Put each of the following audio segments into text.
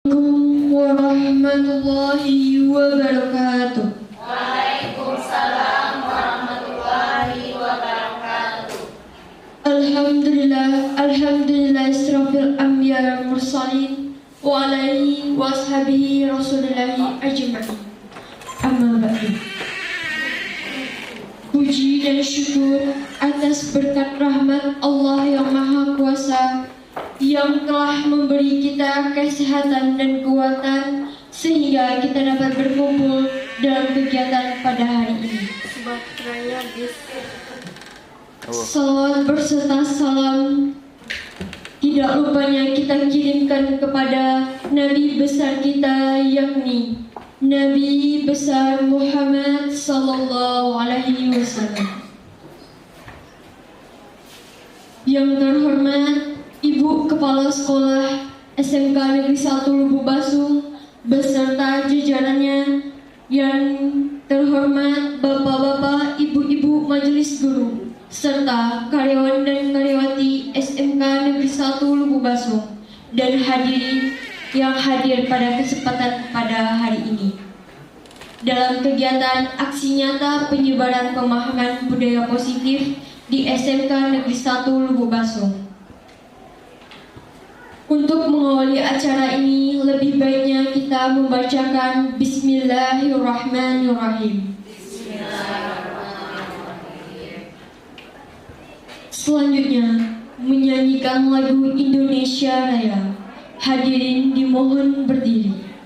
Warahmatullahi wabarakatuh. Waalaikumsalam warahmatullahi wabarakatuh. Alhamdulillah israfil anbiya wal mursalin wa alihi wa ashabihi rasulillahi ajma'in. Amma ba'du. Puji dan syukur atas berkat rahmat Allah yang Maha Kuasa yang telah memberi kita kesehatan dan kekuatan sehingga kita dapat berkumpul dalam kegiatan pada hari ini. Salawat berserta salam tidak lupanya kita kirimkan kepada Nabi besar kita, yakni Nabi besar Muhammad sallallahu alaihi wasallam. Yang terhormat Ibu Kepala Sekolah SMK Negeri 1 Lubuk Basung beserta jajarannya, yang terhormat Bapak-bapak, Ibu-ibu Majelis Guru, serta karyawan dan karyawati SMK Negeri 1 Lubuk Basung, dan hadirin yang hadir pada kesempatan pada hari ini. Dalam kegiatan aksi nyata penyebaran pemahaman budaya positif di SMK Negeri 1 Lubuk Basung. Untuk mengawali acara ini, lebih baiknya kita membacakan Bismillahirrahmanirrahim. Selanjutnya, menyanyikan lagu Indonesia Raya. Hadirin dimohon berdiri.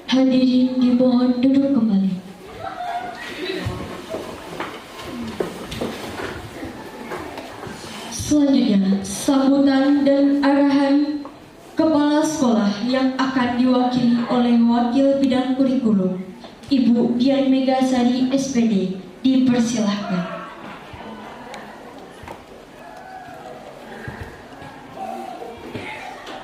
Hadirin dimohon duduk kembali. Selanjutnya, sambutan dan arahan kepala sekolah yang akan diwakili oleh Wakil Bidang Kurikulum, Ibu Dian Megasari SPD, dipersilahkan.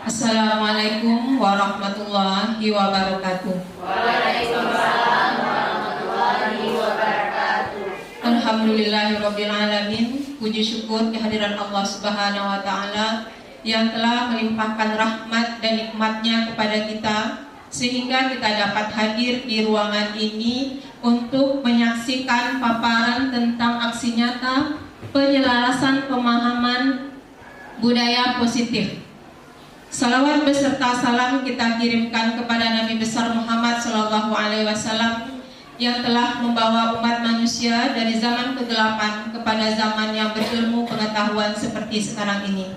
Assalamualaikum warahmatullahi wabarakatuh. Waalaikumsalam warahmatullahi wabarakatuh. Alhamdulillahirabbil alamin. Puji syukur kehadiran Allah Subhanahu wa taala yang telah melimpahkan rahmat dan nikmatnya kepada kita sehingga kita dapat hadir di ruangan ini untuk menyaksikan paparan tentang aksi nyata penyelarasan pemahaman budaya positif. Salawat beserta salam kita kirimkan kepada Nabi besar Muhammad sallallahu alaihi wasallam yang telah membawa umat manusia dari zaman kegelapan kepada zaman yang berilmu pengetahuan seperti sekarang ini.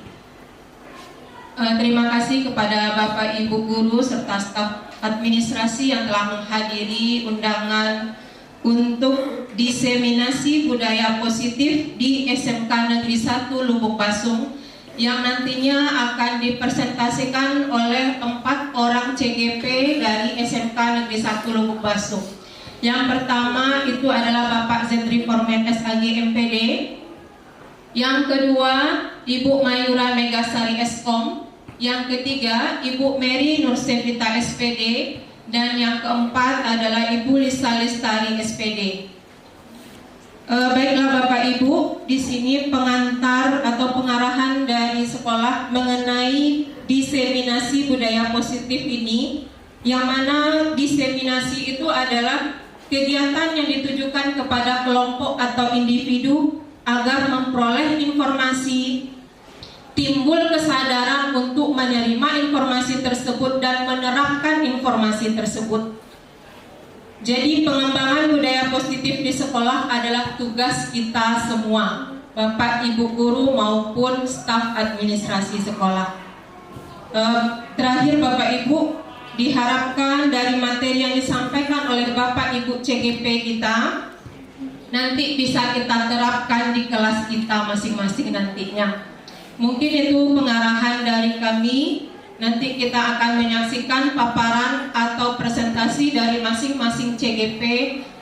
Terima kasih kepada Bapak Ibu guru serta staf administrasi yang telah menghadiri undangan untuk diseminasi budaya positif di SMK Negeri 1 Lubuk Basung yang nantinya akan dipresentasikan oleh 4 orang CGP dari SMK Negeri 1 Lubuk Basung. Yang pertama itu adalah Bapak Zendri Formen SAG MPD. Yang kedua Ibu Mayura Megasari Eskom. Yang ketiga Ibu Mary Nursevita SPD. Dan yang keempat adalah Ibu Lisa Lestari SPD. Baiklah Bapak Ibu, di sini pengantar atau pengarahan dari sekolah mengenai diseminasi budaya positif ini, yang mana diseminasi itu adalah kegiatan yang ditujukan kepada kelompok atau individu agar memperoleh informasi, timbul kesadaran untuk menerima informasi tersebut dan menerapkan informasi tersebut. Jadi pengembangan budaya positif di sekolah adalah tugas kita semua, Bapak Ibu guru maupun staf administrasi sekolah. Terakhir Bapak Ibu, diharapkan dari materi yang disampaikan oleh Bapak Ibu CGP kita nanti bisa kita terapkan di kelas kita masing-masing nantinya. Mungkin itu pengarahan dari kami. Nanti kita akan menyaksikan paparan atau presentasi dari masing-masing CGP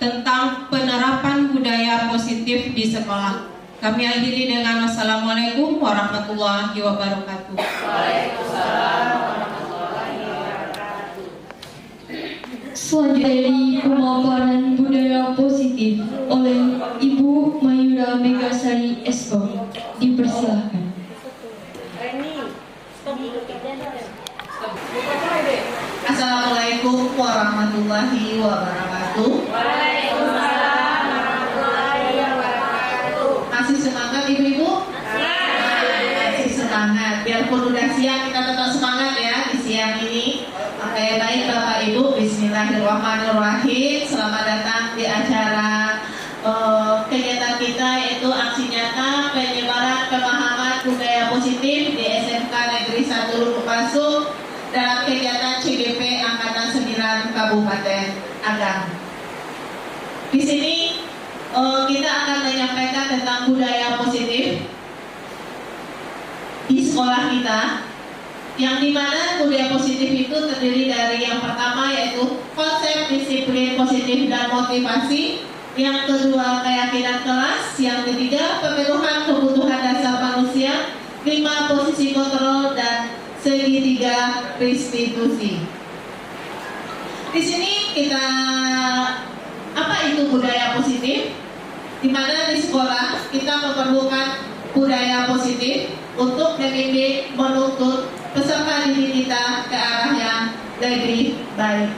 tentang penerapan budaya positif di sekolah. Kami akhiri dengan wassalamualaikum warahmatullahi wabarakatuh. Waalaikumsalam warahmatullahi wabarakatuh. Selanjutnya pemaparan budaya positif oleh Ibu Mayura Megasari Eskom. Dipersilahkan. Assalamualaikum warahmatullahi wabarakatuh. Waalaikumsalam warahmatullahi wabarakatuh. Masih semangat ibu-ibu? Masih semangat. Biarpun udah siang, kita tetap semangat ya di siang ini. Oke, baik Bapak Ibu, bismillahirrahmanirrahim. Selamat datang di acara kegiatan kita, yaitu aksi nyata penyebaran pemahaman budaya positif di SMK Negeri 1 Lubuk Basung dalam kegiatan CGP Angkatan 9 Kabupaten Agam. Di sini kita akan menyampaikan tentang budaya positif di sekolah kita, yang dimana budaya positif itu terdiri dari yang pertama yaitu konsep disiplin positif dan motivasi, yang kedua keyakinan kelas, yang ketiga pemenuhan kebutuhan dasar manusia, 5 posisi kontrol, dan segitiga restitusi. Di sini kita, apa itu budaya positif? Di mana di sekolah kita memerlukan budaya positif untuk membimbing, menuntut peserta didik kita ke arah yang lebih baik.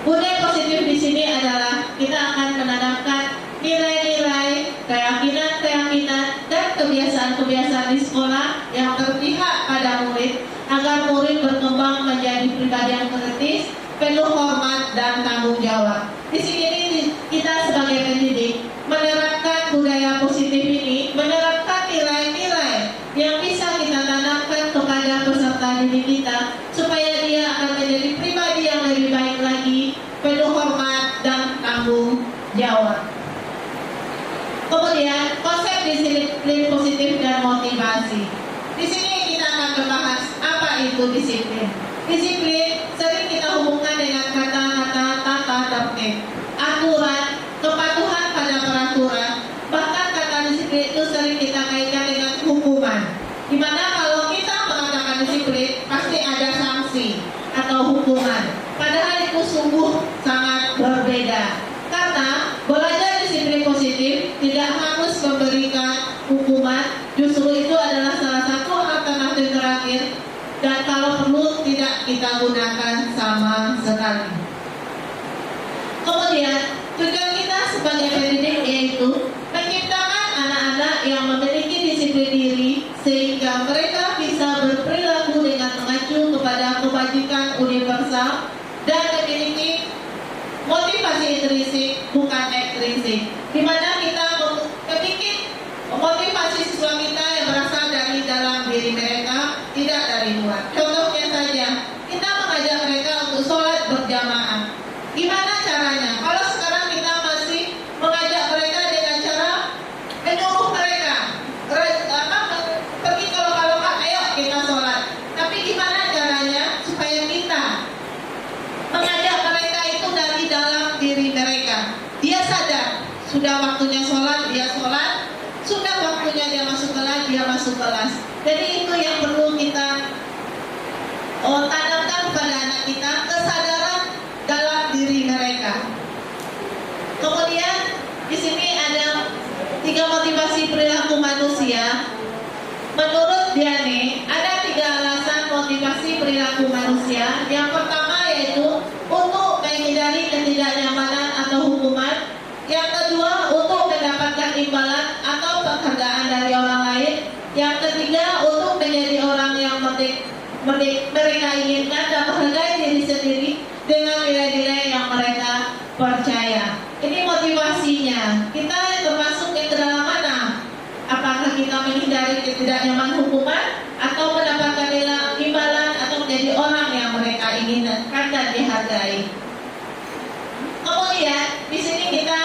Budaya positif di sini adalah kita akan menanamkan nilai-nilai, keyakinan-keyakinan, dan kebiasaan-kebiasaan di sekolah yang berpihak pada murid agar murid berkembang menjadi pribadi yang kritis, penuh hormat dan tanggung jawab. Di sini kita sebagai pendidik menerapkan budaya positif ini, menerapkan nilai-nilai yang bisa kita tanamkan kepada peserta didik kita supaya dia akan menjadi pribadi yang lebih baik lagi, penuh hormat dan tanggung jawab. Kemudian konsep disiplin positif dan motivasi. Di sini kita akan membahas apa itu disiplin. Disiplin sering kita hubungkan dengan kata-kata tata tertib, aturan, kepatuhan pada peraturan. Bahkan kata disiplin itu sering kita kaitkan dengan hukuman. Dimana kalau kita mengatakan disiplin pasti ada sanksi atau hukuman. Padahal itu sungguh sangat berbeda. Karena belajar disiplin positif tidak harus memberikan hukuman, justru itu adalah salah satu alternatif terakhir, dan kalau perlu tidak kita gunakan sama sekali. Kemudian tujuan kita sebagai pendidik yaitu menciptakan anak-anak yang memiliki disiplin diri sehingga mereka bisa berperilaku dengan mengacu kepada kebajikan universal dan memiliki motivasi intrinsik bukan ekstrinsik, di mana kita memiliki motivasi siswa kita yang berasal dari dalam diri mereka, tidak dari luar. Contohnya saja, kita mengajak mereka untuk sholat berjamaah. Gimana caranya? Kalau sekarang kita masih mengajak mereka dengan cara menyuruh mereka pergi kalau ayo kita sholat. Tapi gimana caranya supaya kita mengajak mereka itu dari dalam diri mereka? Dia sadar sudah waktunya sholat, dia sholat. Sudah waktunya dia masuk kelas, dia masuk kelas. Jadi itu yang perlu kita tanamkan pada anak kita, kesadaran dalam diri mereka. Kemudian di sini ada 3 motivasi perilaku manusia. Menurut Diane, ada 3 alasan motivasi perilaku manusia. Yang pertama yaitu untuk menghindari ketidaknyamanan atau hukuman. Yang kedua, untuk mendapatkan imbalan atau penghargaan dari orang lain. Yang ketiga, untuk menjadi orang yang mereka inginkan dan menghargai diri sendiri dengan nilai-nilai yang mereka percaya. Ini motivasinya. Kita termasuk yang ke dalam mana? Apakah kita menghindari ketidaknyamanan hukuman atau mendapatkan imbalan atau menjadi orang yang mereka inginkan dan dihargai? Kemudian di sini kita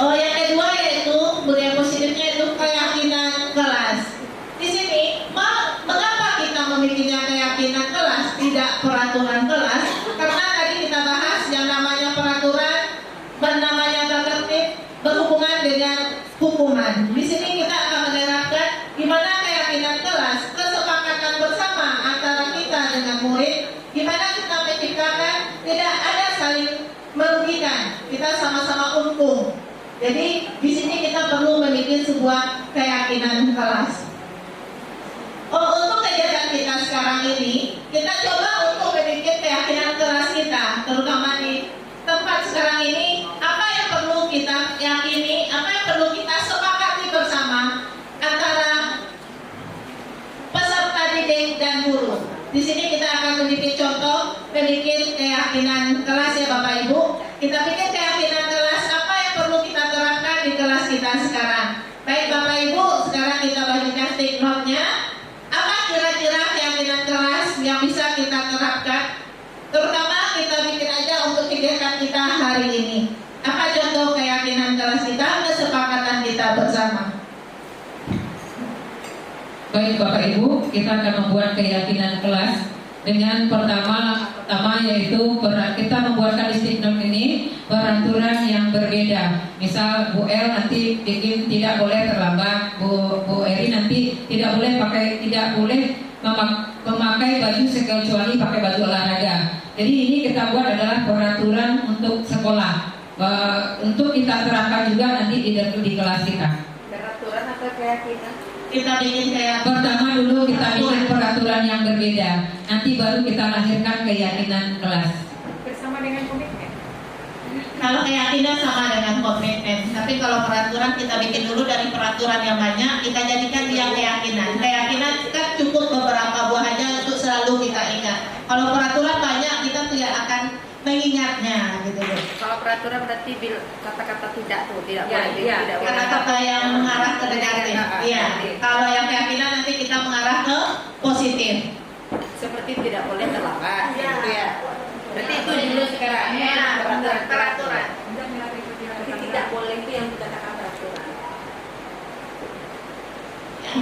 yang kedua yaitu budaya positifnya itu keyakinan kelas. Di sini mengapa kita memilikinya keyakinan kelas, tidak peraturan kelas? Karena tadi kita bahas yang namanya peraturan, namanya tertib berhubungan dengan hukuman. Di sini kita akan menerapkan gimana keyakinan kelas, kesepakatan bersama antara kita dengan murid, gimana kita menciptakan tidak ada saling merugikan, kita sama-sama untung. Jadi di sini kita perlu memiliki sebuah keyakinan kelas. Untuk kegiatan kita sekarang ini, kita coba untuk memiliki keyakinan kelas kita, terutama di tempat sekarang ini. Apa yang perlu kita yakini, apa yang perlu kita sepakati bersama antara peserta didik dan guru. Di sini kita akan memiliki contoh, memiliki keyakinan kelas ya Bapak Ibu. Kita bikin keyakinan kelas, apa yang perlu kita terapkan di kelas kita sekarang. Baik Bapak Ibu, sekarang kita bagikan take note-nya. Apa kira-kira keyakinan kelas yang bisa kita terapkan? Terutama kita bikin aja untuk kegiatan kita hari ini. Apa contoh keyakinan kelas kita, kesepakatan kita bersama? Baik Bapak Ibu, kita akan membuat keyakinan kelas dengan pertama yaitu kita membuatkan istiqomah ini peraturan yang berbeda. Misal Bu El nanti bikin tidak boleh terlambat, Bu Eri nanti tidak boleh memakai baju kecuali pakai baju olahraga. Jadi ini kita buat adalah peraturan untuk sekolah. Untuk kita terapkan juga nanti di kelas kita. Peraturan atau keyakinan? Kita bikin kayak Pertama dulu kita bikin peraturan yang berbeda, nanti baru kita lahirkan keyakinan kelas. Bersama dengan komitmen. kalau keyakinan sama dengan komitmen. Tapi kalau peraturan kita bikin dulu dari peraturan yang banyak, kita jadikan dia keyakinan. Keyakinan kan cukup beberapa buah aja untuk selalu kita ingat. Kalau peraturan banyak, kita tidak akan mengingatnya gitu. Kalau peraturan berarti kata-kata tidak tuh, tidak boleh, tidak boleh. Kata-kata yang mengarah ke negatif. Iya. Kalau yang keyakinan nanti kita mengarah ke positif. Seperti tidak boleh terlambat, gitu ya. Berarti itu dulu sekarang peraturan. Berarti tidak boleh itu yang dikatakan peraturan.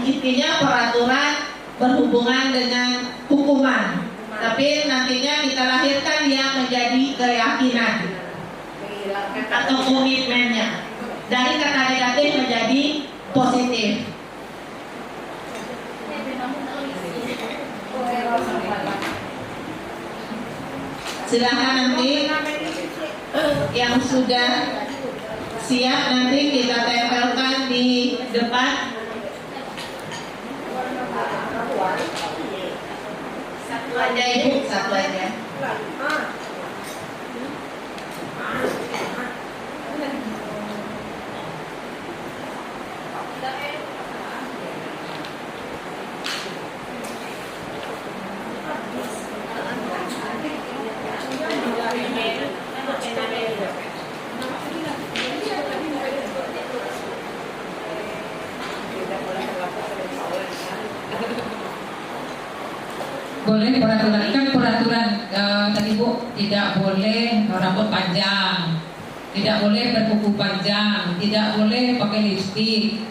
Intinya peraturan berhubungan dengan hukuman. Tapi nantinya kita lahirkan dia menjadi keyakinan atau komitmennya. Dari kata negatif menjadi positif. Silahkan nanti yang sudah siap nanti kita tempelkan di depan. Satu aja Ibu, satu aja. boleh peraturan kan peraturan tadi Bu, tidak boleh rambut panjang, tidak boleh berkuku panjang, tidak boleh pakai lipstik,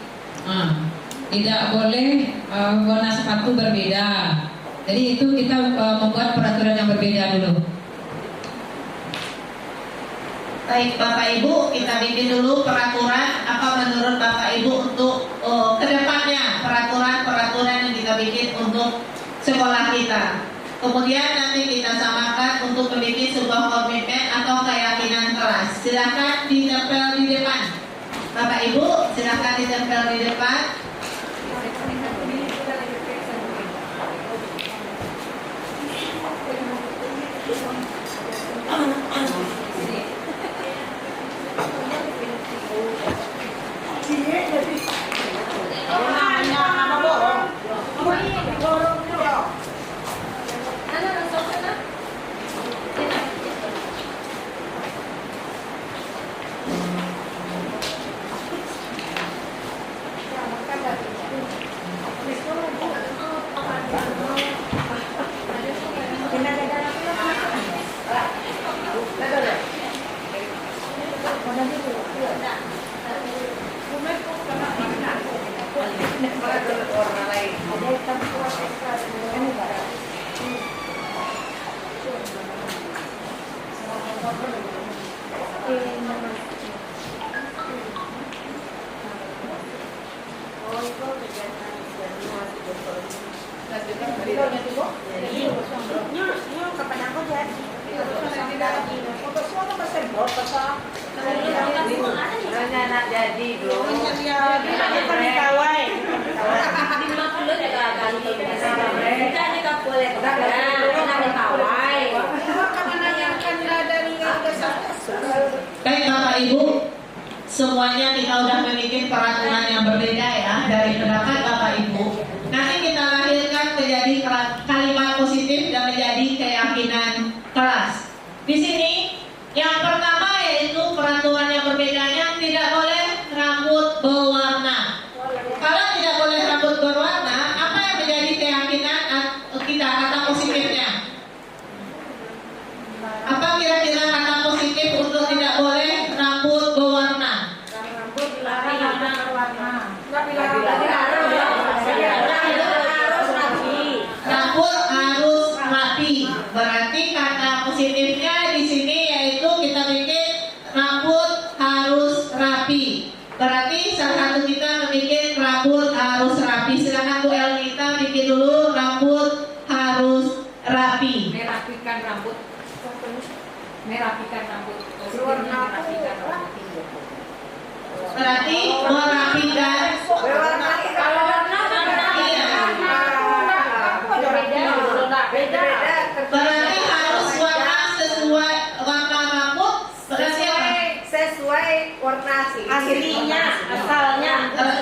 tidak boleh warna sepatu berbeda. Jadi itu kita membuat peraturan yang berbeda dulu. Baik Bapak Ibu, kita bikin dulu peraturan apa menurut Bapak Ibu untuk kedepannya peraturan yang kita bikin untuk sekolah kita. Kemudian nanti kita samakan untuk membuat sebuah komitmen atau keyakinan kelas. Silakan ditempel di depan. Bapak Ibu, silakan ditempel di depan. Baik Bapak Ibu, semuanya kita udah membuat peraturan yang berbeda ya dari pendapat Bapak Ibu. Nanti kita lahirkan menjadi kalimat positif dan menjadi keyakinan kelas. Di sini yang pertama yaitu peraturan yang berbedanya tidak boleh rambut berwarna. Kalau tidak boleh rambut berwarna, apa yang menjadi keyakinan kita kata positifnya? Apa kira-kira kata positif untuk tidak boleh rambut berwarna? Rambut harus rapi. Berarti kata positifnya di sini yaitu kita bikin rambut harus rapi. Berarti salah satu kita bikin rambut harus rapi. Silakan Bu Elnita bikin dulu rambut harus rapi. Merapikan rambut. Merapikan rambut. Merapikan rambut. Berarti merapikan. Kalau warna beda. Berarti harus warna sesuai warna rambut. Berarti apa? Sesuai warna aslinya, asalnya.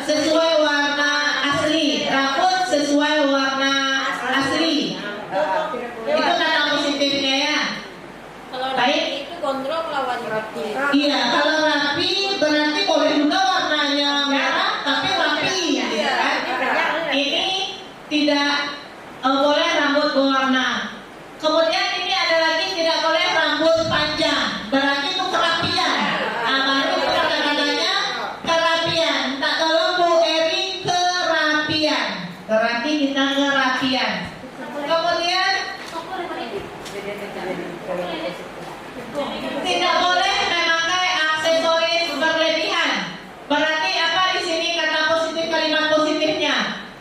Sesuai warna asli. Rambut sesuai warna asli. Itu kata positifnya ya. Kalau Baik. itu gondrong lawan rapi. Iya, kalau rapi berarti boleh juga warnanya merah tapi rapi, gitu kan? Ini tidak boleh rambut berwarna. Kemudian ini ada lagi tidak boleh rambut panjang. Berarti itu kerapian. Baru kata-katanya kerapian. Tak tolong Bu Eri kerapian. Berarti kita kerapian. Kemudian tidak boleh memakai aksesoris berlebihan. Berarti apa di sini kata positif kalimat positifnya?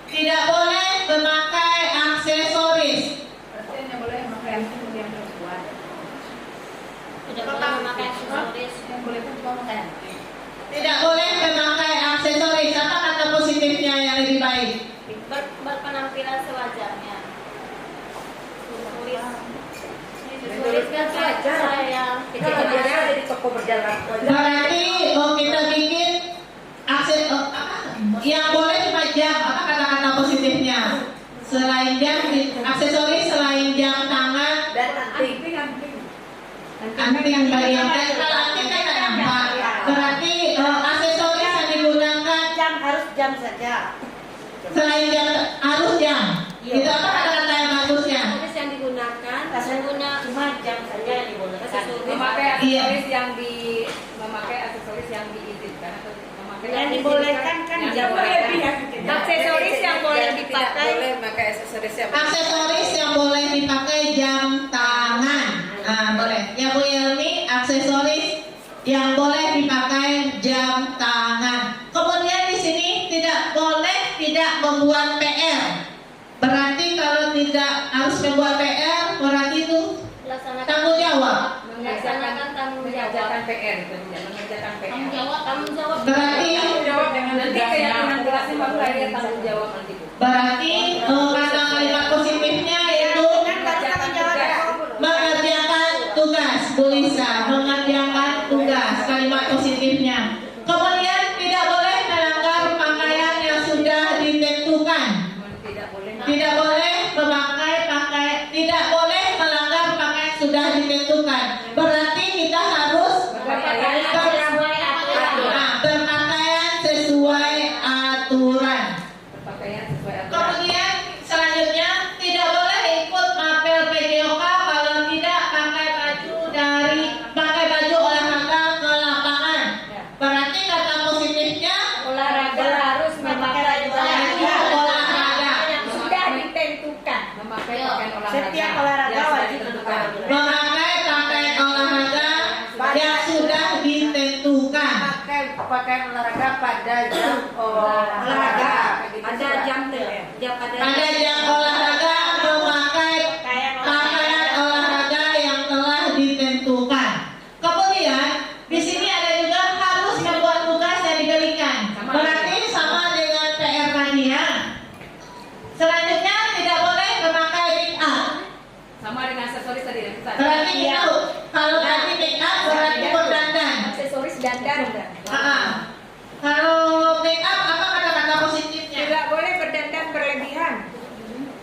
Tidak boleh memakai aksesoris. Tidak boleh memakai yang perempuan. Tidak boleh memakai aksesoris. Yang boleh perempuan memakai. Tidak boleh memakai aksesoris. Apa kata positifnya yang lebih baik? Berpenampilan sewajarnya. Tuliskan saja. Kita kerjanya ada di toko berjalan. Berarti kita bikin yang boleh cuma jam. Apa kata-kata positifnya? Selain jam, aksesoris selain jam tangan, Dan anting. anting bagian kan tak nampak. Berarti aksesoris yang digunakan Jam harus jam saja. selain jam harus jam. Itu apa kata-kata yang bagusnya? aksesoris yang memakai aksesoris yang diizinkan atau memakai Yang dibolehkan kan yang berlebihan. aksesoris yang boleh Tidak dipakai. boleh pakai aksesoris yang Aksesoris yang boleh dipakai jam tangan. Nah, boleh. Ya Bu Yelmi, aksesoris yang boleh dipakai jam tangan. Kemudian di sini tidak boleh tidak membuat PR. Berarti kalau tidak harus membuat PR, berarti itu tanggung jawab. mengerjakan mengerjakan PR itu mengerjakan PR. Tanggung jawab. Berarti dengan nanti keyakinan kelasnya baru ada tanggung jawab nanti Bu. berarti kata kalimat positifnya yaitu mengerjakan tugas. Bu Lisa, mengerjakan tugas. Kalimat positifnya. Kemudian tidak boleh melanggar pakaian yang sudah ditentukan. Tidak boleh tidak boleh melanggar pakaian sudah ditentukan. Berarti kita harus berpakaian sesuai aturan. Kemudian selanjutnya tidak boleh ikut mapel PJOK kalau tidak pakai baju olahraga ke lapangan. Berarti kata positifnya Olahraga harus memakai baju olahraga. sudah ditentukan. Memakai pakaian olahraga. Setiap olahraga yang sudah wajib ditentukan. Memakai pakaian olahraga yang sudah ditentukan. Pakaian olahraga pada jam olahraga. Ada jam Pada jam olahraga memakai pakaian olahraga yang telah ditentukan. Kemudian di sini ada juga harus membuat tugas yang diberikan. Berarti sama dengan PR tadi ya. Selanjutnya tidak boleh memakai make up. Sama dengan aksesoris tadi yang kita. Berarti itu kalau tadi make up berarti berdandan. aksesoris dandan. Kalau make up apa kata-kata positifnya? Tidak boleh berdandan berlebihan.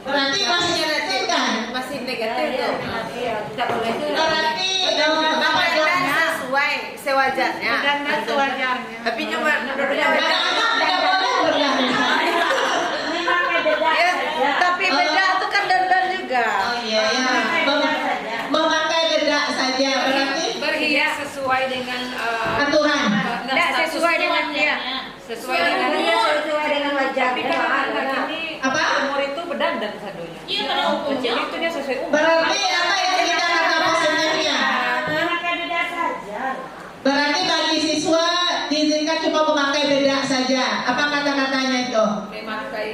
Berarti masih ditentukan. Masih negatif tuh. Tidak boleh itu. Berarti Sesuai sewajarnya. Dandan sewajarnya. Tapi cuma menurutnya anak-anak tidak boleh berdandan. Memakai bedak saja. tapi beda itu kan dandan juga. Oh iya ya. Memakai bedak saja berarti Berhias sesuai dengan aturan. Tidak sesuai dengan dia. sesuai dengan Sesuai dengan wajah. Tapi kalau anak ini Apa? umur itu berdandan sadonya. Iya pada umurnya. Itu dia sesuai umur. Berarti apa yang kita kata positifnya? Memakai bedak saja. Berarti bagi siswa diizinkan cuma memakai bedak saja. Apa kata-katanya itu? Memakai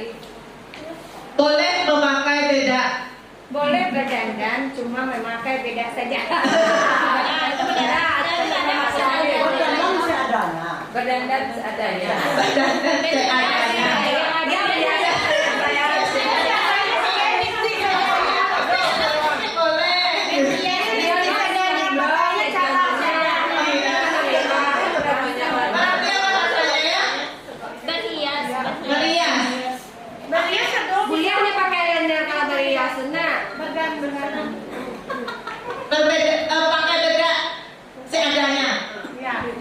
Boleh memakai bedak. Boleh berdandan, cuma memakai bedak saja. berdandan seadanya. Berdandan seadanya. Buliannya pakaian yang kalau berhias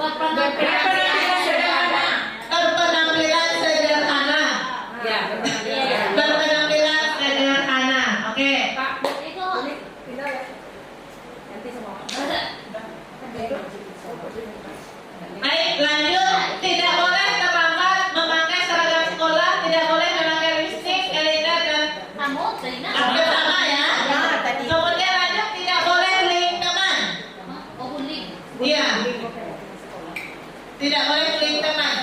Pakai bedak seadanya. Berpenampilan sederhana. Ya, Berpenampilan sederhana. Oke. Baik, lanjut. Tidak boleh terlambat memakai seragam sekolah. Tidak boleh memakai lipstik, eyeliner dan hampir sama ya. Kemudian lanjut, tidak boleh bullying teman. Iya. Tidak boleh bullying teman.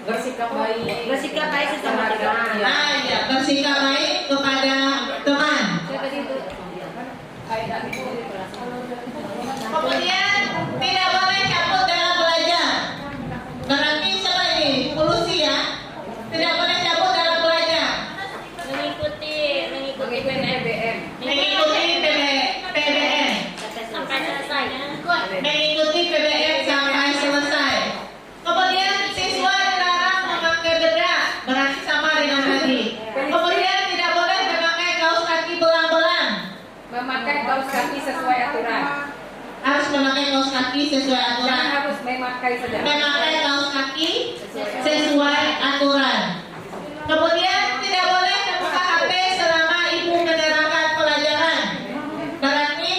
bersikap baik. Bersikap baik sesama teman. Ah iya, bersikap baik kepada teman. Kemudian tidak boleh cabut dalam belajar. Berarti siapa ini? Polusi ya. Tidak boleh cabut dalam belajar. Mengikuti BBM. Mengikuti PBM. sampai selesai. Mengikuti PBM sampai selesai. Kemudian siswa dilarang memakai bedak. Berarti sama dengan tadi. Kemudian tidak boleh memakai kaos kaki belang-belang. Memakai kaos kaki sesuai aturan. Harus memakai kaos kaki sesuai Jangan aturan. harus memakai sedang. Memakai kaos kaki sesuai aturan. Kemudian tidak boleh membuka HP selama ibu menerangkan pelajaran. Berarti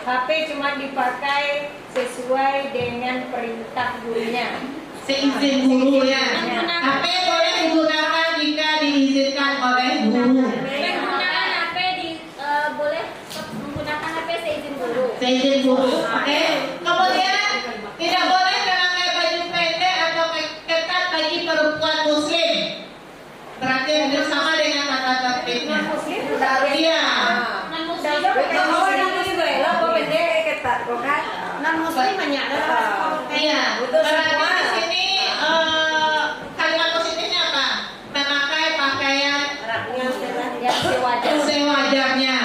HP cuma dipakai sesuai dengan perintah gurunya. Seizin guru ya. HP boleh digunakan jika diizinkan oleh guru. Menggunakan HP boleh menggunakan HP seizin guru. Seizin guru. Oke. Kemudian tidak boleh memakai baju pendek atau ketat bagi perempuan muslim. Berarti hampir sama dengan kata tertibnya. Iya. Non-muslim banyak. Iya. Berarti di sini kalimat positifnya apa? Memakai pakaian yang sewajarnya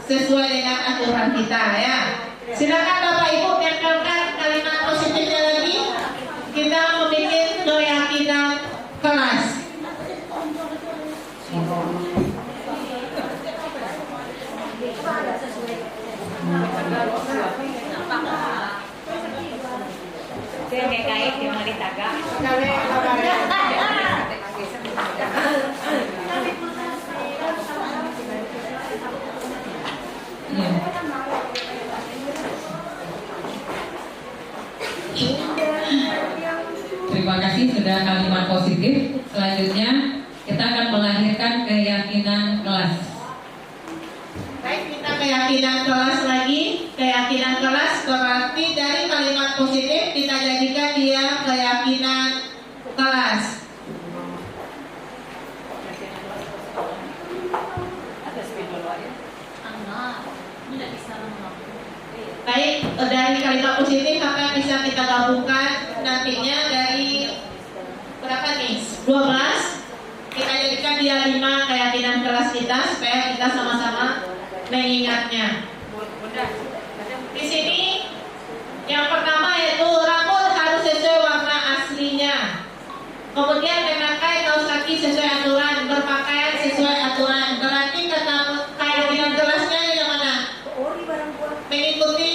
sesuai dengan aturan kita ya. Silakan Bapak Ibu tempelkan kalimat positifnya lagi. Kita membuat keyakinan kelas. kayak kait yang mau ditaga. Terima kasih sudah kalimat positif. Selanjutnya kita akan melahirkan keyakinan kelas. Baik, kita keyakinan kelas lagi. Keyakinan kelas berarti dari kalimat positif kita jadikan dia keyakinan kelas. Baik, dari kalimat positif apa yang bisa kita gabungkan nantinya dari berapa nih? 12. Kita jadikan dia 5 keyakinan kelas kita supaya kita sama-sama mengingatnya. Di sini yang pertama yaitu rambut harus sesuai warna aslinya. Kemudian memakai kaos kaki sesuai aturan, berpakaian sesuai aturan. Berarti kata keyakinan kelasnya yang mana? Mengikuti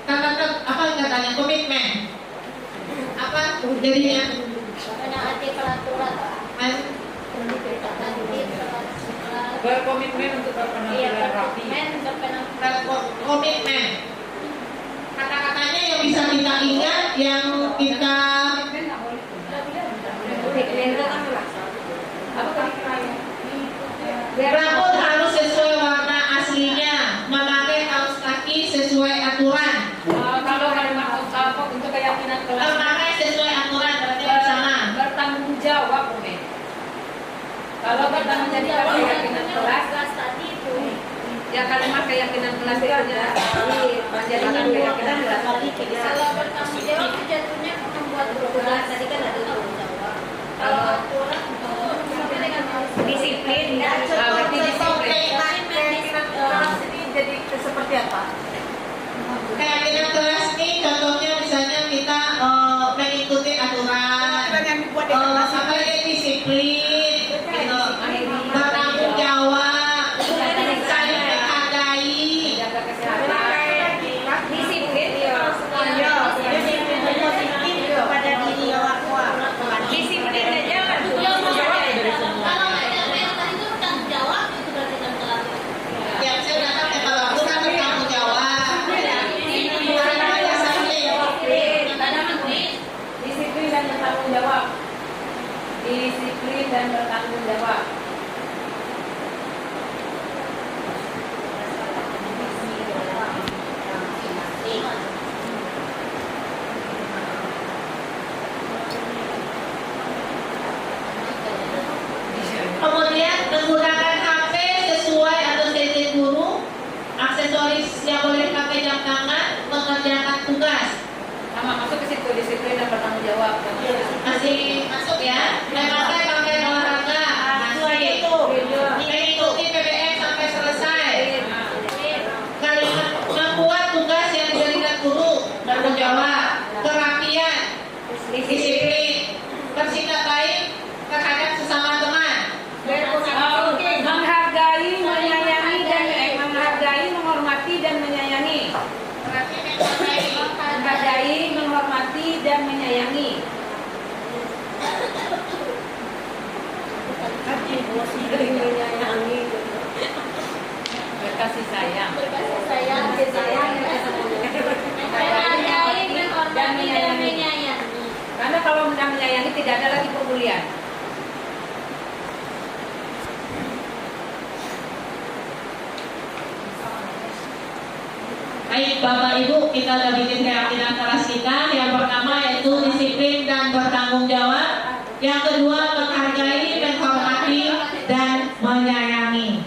apa katanya komitmen. Apa jadinya? Menaati peraturan. Berkomitmen untuk berpenampilan rapi. Komitmen. Kata-katanya yang bisa kita ingat, yang kita rambut harus sesuai warna aslinya, memakai kaos kaki sesuai aturan. Kalau kalimat untuk keyakinan kelas, Memakai sesuai aturan berarti bersama. bertanggung jawab, Umi. Kalau bertanggung jawab keyakinan kelas, Tadi itu ya kalimat keyakinan kelas itu aja menjadikan keyakinan kelas. kalau bertanggung jawab itu jatuhnya membuat perubahan. Tadi kan ada tanggung jawab. Kalau aturan Disiplin, berarti disiplin. Ini jadi seperti apa? Keyakinan kelas ini contohnya misalnya kita mengikuti aturan, apa ya, disiplin, gitu. Bertanggung jawab, saling menghargai. Jaga kesehatan. disiplin Pada diri disiplin aja kan. Kalau yang tadi itu bertanggung jawab itu berarti kan telah. Yang saya katakan kalau aku kan bertanggung jawab. Disiplin dan bertanggung jawab. Disiplin dan bertanggung jawab. Kemudian menggunakan HP sesuai atau seizin guru, aksesoris yang boleh pakai jam tangan, mengerjakan tugas. Sama masuk ke situ disiplin dan bertanggung jawab. Masih masuk ya? Memakai pakaian olahraga, masih. Mengikuti PBM sampai selesai. Kalimat membuat tugas yang diberikan guru, bertanggung jawab. Kerapian, disiplin, bersikap baik terhadap sesama teman. Menghargai, menyayangi dan menghargai, menghormati dan menyayangi. Berarti menghargai. Menghargai, menghormati dan menyayangi. Yang kedua, menghargai, menghormati, dan menyayangi.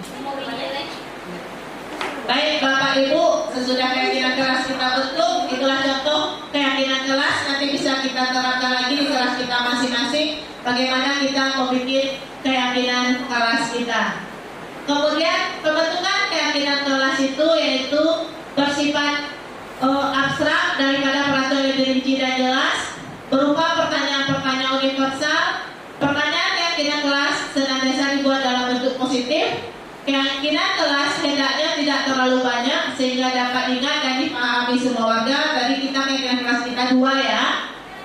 Baik Bapak Ibu, sesudah keyakinan kelas kita bentuk, itulah contoh keyakinan kelas. Nanti bisa kita terapkan lagi di kelas kita masing-masing, bagaimana kita membuat keyakinan kelas kita. Kemudian pembentukan keyakinan kelas itu yaitu bersifat abstrak daripada peraturan yang rinci dan jelas, berupa pertanyaan-pertanyaan universal. Pertanyaan keyakinan kelas senantiasa dibuat dalam bentuk positif. Keyakinan kelas hendaknya tidak terlalu banyak sehingga dapat diingat dan dipahami semua warga. Tadi kita keyakinan kelas kita 2 ya.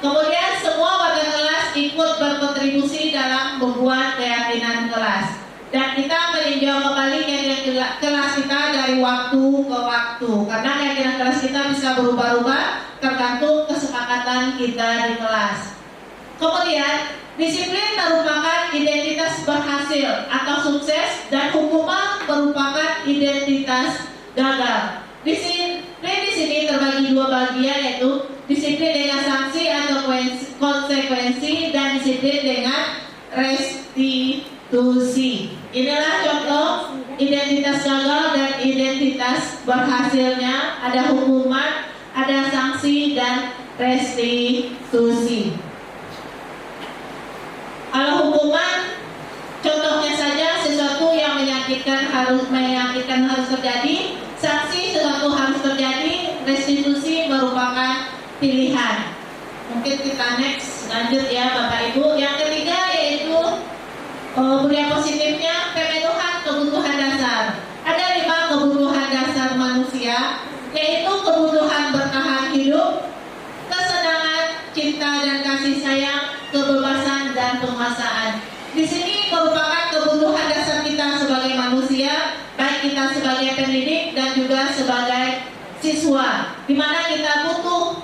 Kemudian semua warga kelas ikut berkontribusi dalam membuat keyakinan kelas. Dan kita meninjau kembali keyakinan kelas kita dari waktu ke waktu, karena keyakinan kelas kita bisa berubah-ubah tergantung kesepakatan kita di kelas. Kemudian disiplin merupakan identitas berhasil atau sukses, dan hukuman merupakan identitas gagal. Disiplin di sini terbagi 2 bagian, yaitu disiplin dengan sanksi atau konsekuensi dan disiplin dengan restitusi. Inilah contoh identitas gagal dan identitas berhasilnya. Ada hukuman, ada sanksi, dan restitusi. Kalau hukuman, contohnya saja sesuatu yang menyakitkan harus terjadi, sanksi sesuatu harus terjadi, restitusi merupakan pilihan. Mungkin kita next lanjut ya Bapak Ibu. Yang ketiga yaitu budaya positifnya pemenuhan kebutuhan dasar. Ada 5 kebutuhan dasar manusia, yaitu kebutuhan bertahan hidup, kesenangan, cinta dan kasih sayang, kebebasan dan penguasaan. Di sini merupakan kebutuhan dasar kita sebagai manusia, baik kita sebagai pendidik dan juga sebagai siswa, di mana kita butuh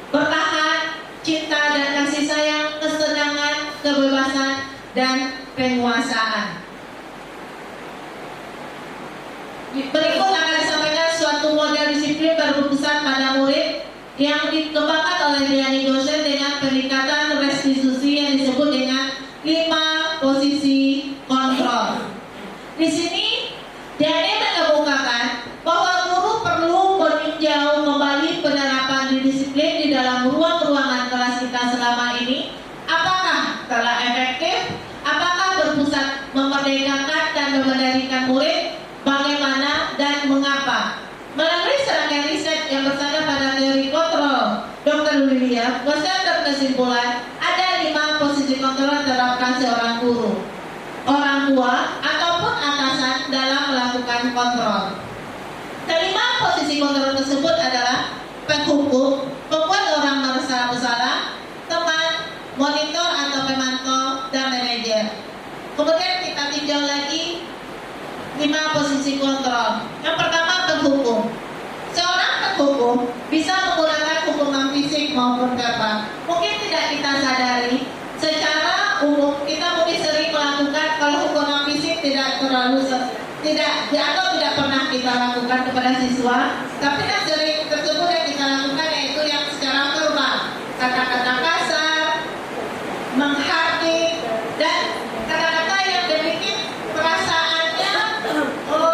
bertahan, cinta dan kasih sayang, kesenangan, kebebasan dan penguasaan. Berikut akan disampaikan suatu model disiplin berpusat pada murid yang dikembangkan oleh Diani dosen dengan pendekatan restitusi yang disebut dengan 5 posisi kontrol. Di sini Diani mengemukakan bahwa guru perlu meninjau kembali penerapan disiplin di dalam ruang-ruangan kelas kita selama ini. Apakah telah efektif? Apakah berpusat memerdekakan dan memerdekakan murid? Bagaimana dan mengapa? Melalui serangkaian riset yang bersandar pada teori kontrol Dr. Lilia, dosen berkesimpulan ada 5 posisi kontrol yang terapkan seorang guru, orang tua, ataupun atasan dalam melakukan kontrol. Kelima posisi kontrol tersebut adalah penghukum, membuat orang merasa bersalah, teman, monitor atau pemantau, dan manajer. Kemudian kita tinjau lagi 5 posisi kontrol. Yang pertama, penghukum. Seorang penghukum bisa menggunakan hukuman fisik maupun verbal. Mungkin tidak kita sadari, secara umum kita mungkin sering melakukan, kalau hukuman fisik tidak pernah kita lakukan kepada siswa, tapi yang sering tersebut yang kita lakukan yaitu yang secara verbal, kata-kata kasar, menghardik, dan kata-kata yang demikian perasaannya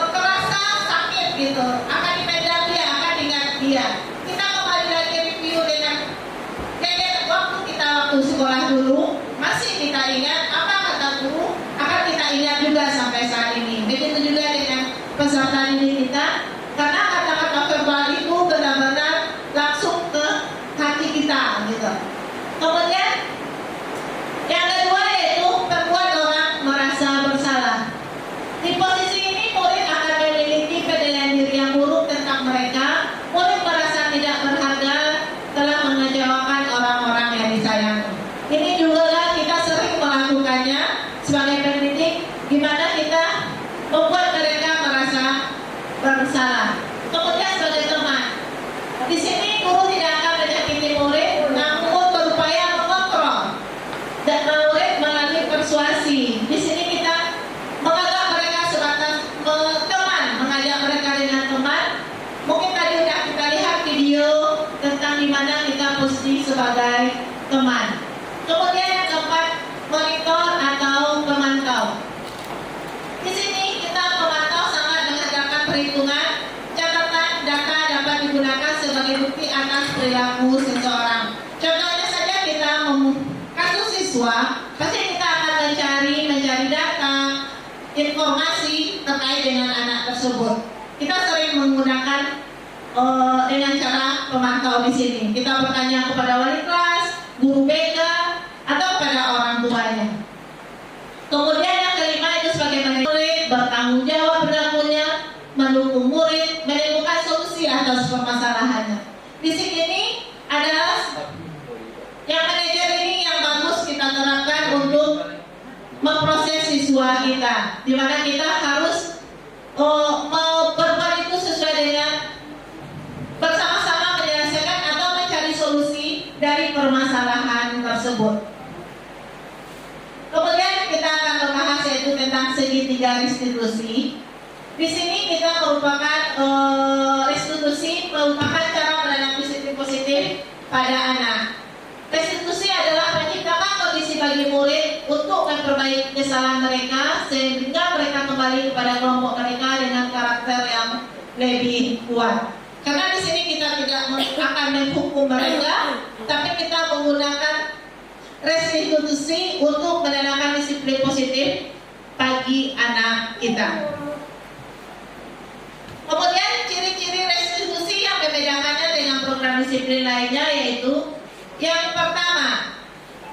terasa sakit gitu, akan dipendam dia, akan diingat dia. Kita kembali lagi review dengan waktu sekolah dulu, masih kita ingat apa kata guru, akan kita ingat juga sampai saat ini. Begitu juga dengan peserta didik kita, karena kata-kata verbal itu benar-benar langsung ke hati kita gitu. siswa, pasti kita akan mencari data, informasi terkait dengan anak tersebut. Kita sering menggunakan dengan cara pemantau di sini. Kita bertanya kepada wali kelas, guru BK, atau kepada orang tuanya. Kemudian yang kelima itu sebagai murid bertanggung jawab perilakunya, mendukung murid, menemukan solusi atas permasalahannya. Di sini adalah yang manajer ini yang bagus kita terapkan untuk memproses siswa kita, di mana kita harus berbuat itu sesuai dengan bersama-sama menyelesaikan atau mencari solusi dari permasalahan tersebut. Kemudian kita akan membahas yaitu tentang segitiga restitusi. Di sini kita merupakan restitusi merupakan cara menanam positif pada anak. Restitusi adalah menciptakan kondisi bagi murid untuk memperbaiki kesalahan mereka sehingga mereka kembali kepada kelompok mereka dengan karakter yang lebih kuat. Karena di sini kita tidak akan menghukum mereka, tapi kita menggunakan restitusi untuk menanamkan disiplin positif bagi anak kita. Kemudian ciri-ciri restitusi yang membedakannya dengan program disiplin lainnya yaitu yang pertama,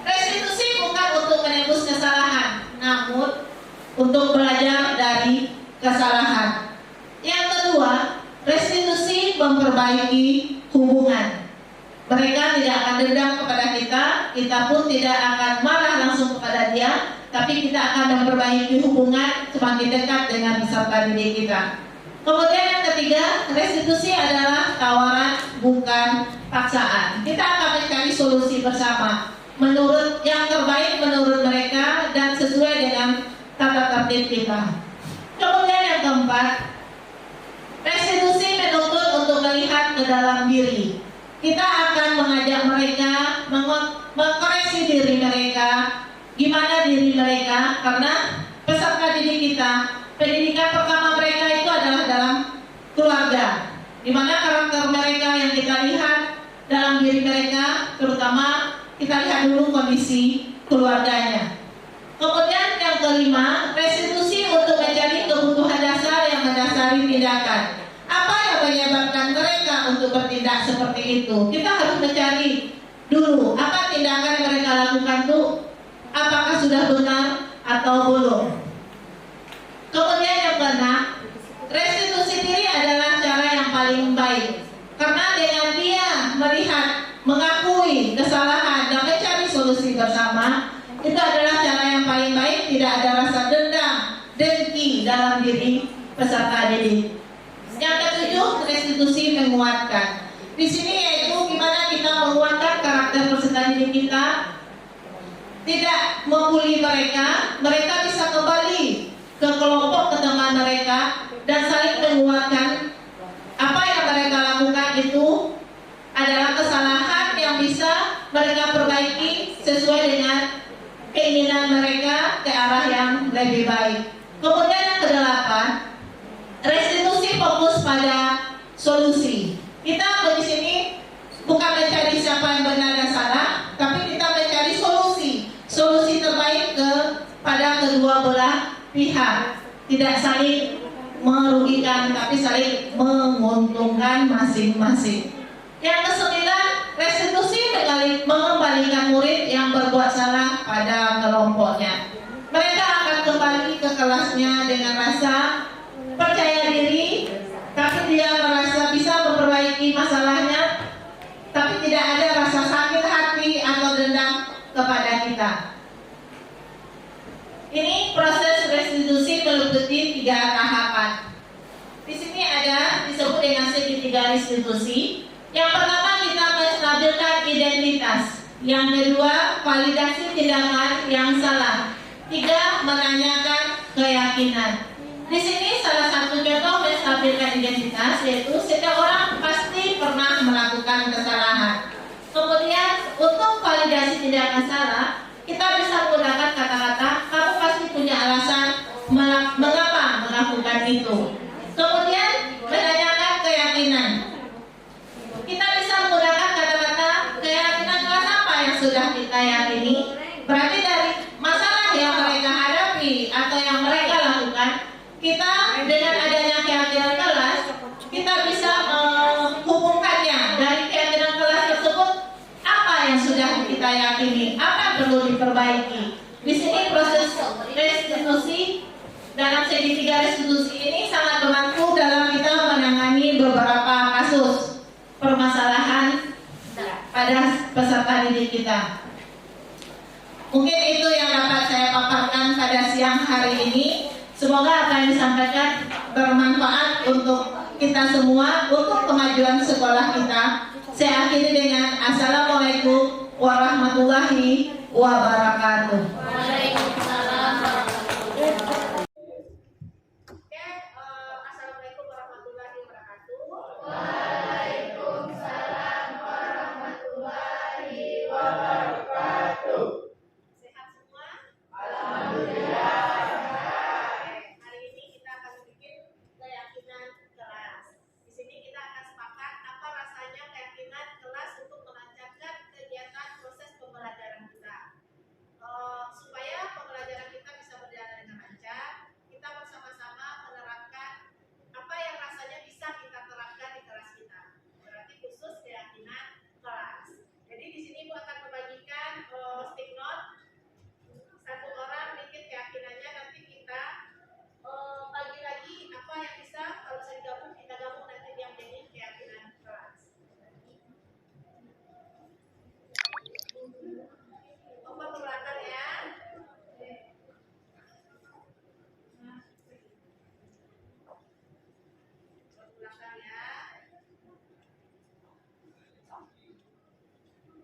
restitusi bukan untuk menebus kesalahan, namun untuk belajar dari kesalahan. Yang kedua, restitusi memperbaiki hubungan. Mereka tidak akan dendam kepada kita, kita pun tidak akan marah langsung kepada dia, tapi kita akan memperbaiki hubungan semakin dekat dengan peserta didik kita. Kemudian yang ketiga, restitusi adalah tawaran bukan paksaan. Kita akan mencari solusi bersama menurut yang terbaik menurut mereka dan sesuai dengan tata tertib kita. Kemudian yang keempat, restitusi menuntut untuk melihat ke dalam diri. Kita akan mengajak mereka mengkoreksi diri mereka, gimana diri mereka, karena peserta didik kita, pendidikan pertama mereka itu adalah dalam keluarga, di mana karakter mereka yang kita lihat dalam diri mereka, terutama kita lihat dulu kondisi keluarganya. Kemudian yang kelima, restitusi untuk mencari kebutuhan dasar yang mendasari tindakan. Apa yang menyebabkan mereka untuk bertindak seperti itu? Kita harus mencari dulu apa tindakan yang mereka lakukan itu, apakah sudah benar atau belum. Kemudian yang keenam, restitusi diri adalah cara yang paling baik, karena dengan dia melihat, mengakui kesalahan dan mencari solusi bersama, itu adalah cara yang paling baik. Tidak ada rasa dendam, dengki dalam diri peserta didik. Yang ketujuh, restitusi menguatkan. Di sini yaitu gimana kita menguatkan karakter peserta didik kita, tidak membuli mereka, mereka bisa kembali ke kelompok, ke teman mereka, dan saling menguatkan. Apa yang mereka lakukan itu adalah kesalahan yang bisa mereka perbaiki sesuai dengan keinginan mereka ke arah yang lebih baik. Kemudian yang kedelapan, restitusi fokus pada solusi. Kita di sini bukan mencari siapa yang benar dan salah, tapi kita mencari solusi terbaik kepada kedua belah pihak, tidak saling merugikan, tapi saling menguntungkan masing-masing. Yang kesembilan, restitusi mengembalikan murid yang berbuat salah pada kelompoknya. Mereka akan kembali ke kelasnya dengan rasa percaya diri, tapi dia merasa bisa memperbaiki masalahnya, tapi tidak ada rasa sakit hati atau dendam kepada kita. Ini proses restitusi meliputi 3 tahapan. Di sini ada disebut dengan segitiga restitusi. Yang pertama, kita menstabilkan identitas. Yang kedua, validasi tindakan yang salah. 3, menanyakan keyakinan. Di sini salah satu contoh menstabilkan identitas yaitu setiap orang pasti pernah melakukan kesalahan. Kemudian untuk validasi tindakan salah, kita bisa menggunakan kata-kata kamu pasti punya alasan mengapa melakukan itu. Kemudian menanyakan keyakinan. Kita bisa menggunakan kata-kata keyakinan kelas apa yang sudah kita yakini. Berarti kita dengan adanya keyakinan kelas, kita bisa hubungkannya dari keyakinan kelas tersebut apa yang sudah kita yakini, apa yang perlu diperbaiki. Di sini proses restitusi dalam segitiga restitusi ini sangat membantu dalam kita menangani beberapa kasus permasalahan pada peserta didik kita. Mungkin itu yang dapat saya paparkan pada siang hari ini. Semoga apa yang disampaikan bermanfaat untuk kita semua, untuk kemajuan sekolah kita. Saya akhiri dengan Assalamualaikum warahmatullahi wabarakatuh. Waalaikumsalam. Assalamualaikum warahmatullahi wabarakatuh. Waalaikumsalam warahmatullahi wabarakatuh. Sehat semua? Alhamdulillah. Hari ini kita akan bikin keyakinan kelas. Di sini kita akan sepakat apa rasanya keyakinan kelas untuk melancarkan kegiatan proses pembelajaran kita. Supaya pembelajaran kita bisa berjalan dengan lancar, kita bersama-sama menerapkan apa yang rasanya bisa kita terapkan di kelas kita. Berarti khusus keyakinan kelas. Jadi di sini Ibu akan membagikan stick note. Satu orang bikin keyakinannya, nanti kita bagi lagi apa yang bisa kalau saya gabung, kita gabung nanti yang jadi keyakinan kelas. Opa ke belakang ya. Ke belakang ya.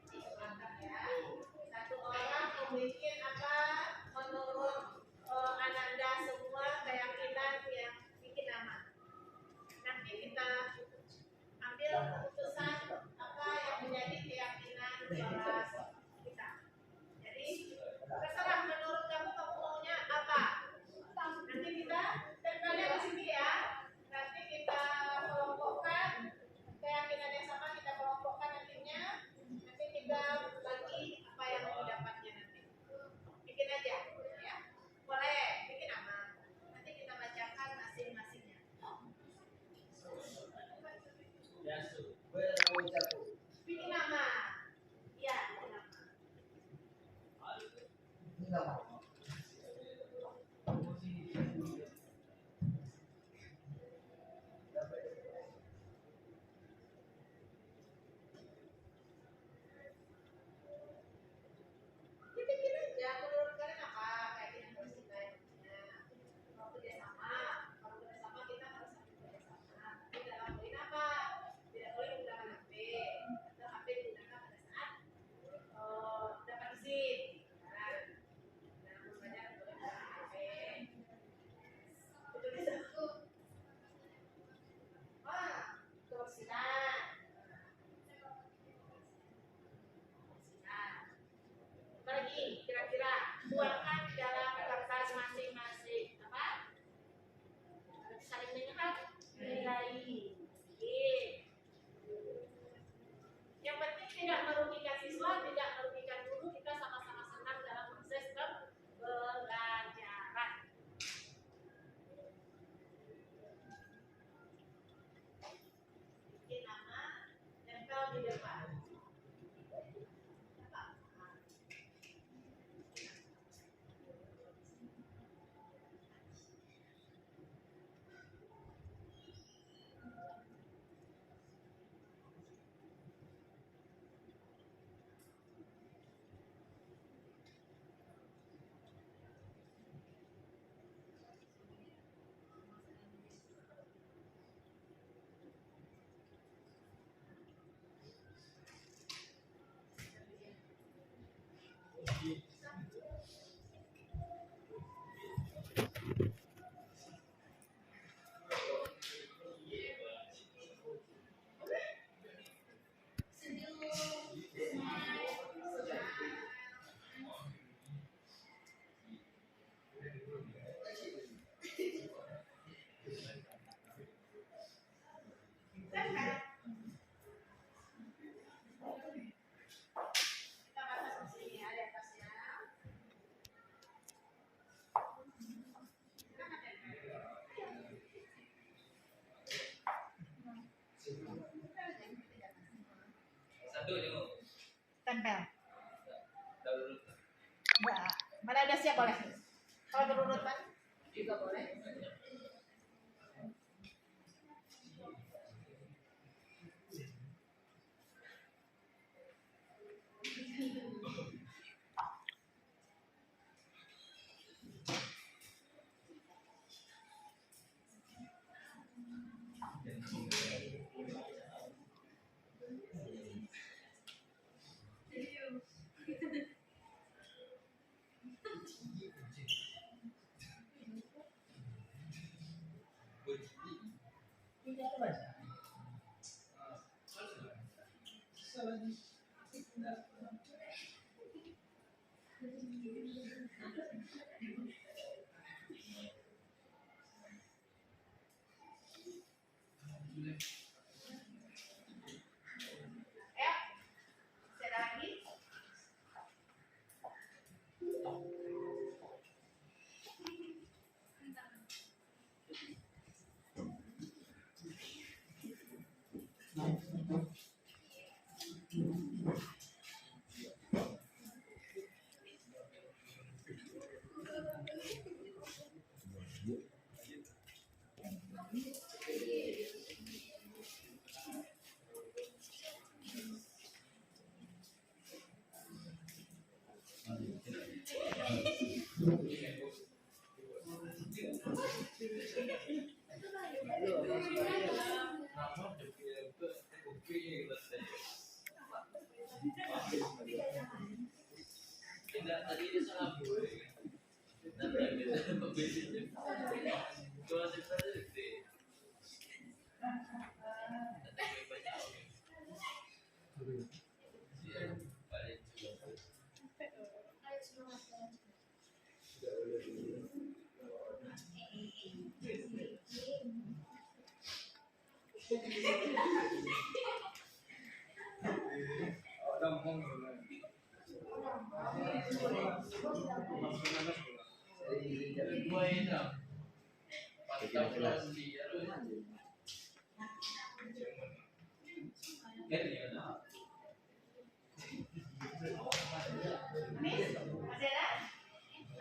Ke belakang ya. Satu orang membuat apa menurut Ananda semua keyakinan yang bikin nama. Nanti kita ambil keputusan apa yang menjadi keyakinan kelas kita. Jadi terserah menurut kamu maunya apa. Nanti kita tempelnya di sini ya. Nanti kita kelompokkan keyakinan yang sama, kita kelompokkan nantinya. Nanti kita bagi apa yang mau didapatnya nanti. Bikin aja ya. Boleh bikin nama. Nanti kita bacakan masing-masingnya. Bikin nama. Iya, bikin nama. Bikin aja menurut kalian apa keyakinan kelas kita yang punya. Kalau kerjasama, kita harus saling kerjasama. Kita lakuin apa? Tidak boleh menggunakan HP. Atau HP digunakan pada saat dapat izin. Nah, dalam belajar boleh menggunakan HP. Itu bisa. Kebersihan. Apa lagi? Kira-kira tuangkan di dalam kertas masing-masing. Apa? Saling menilai. Yang penting tidak merugikan siswa, tidak merugikan guru. Kita sama-sama senang dalam proses pembelajaran. Bikin nama, tempel di depan. Kita batas di sini ya, di atasnya. Mana udah siap boleh? Kalau berurutan juga boleh. Ya, ada lagi. Masih ada?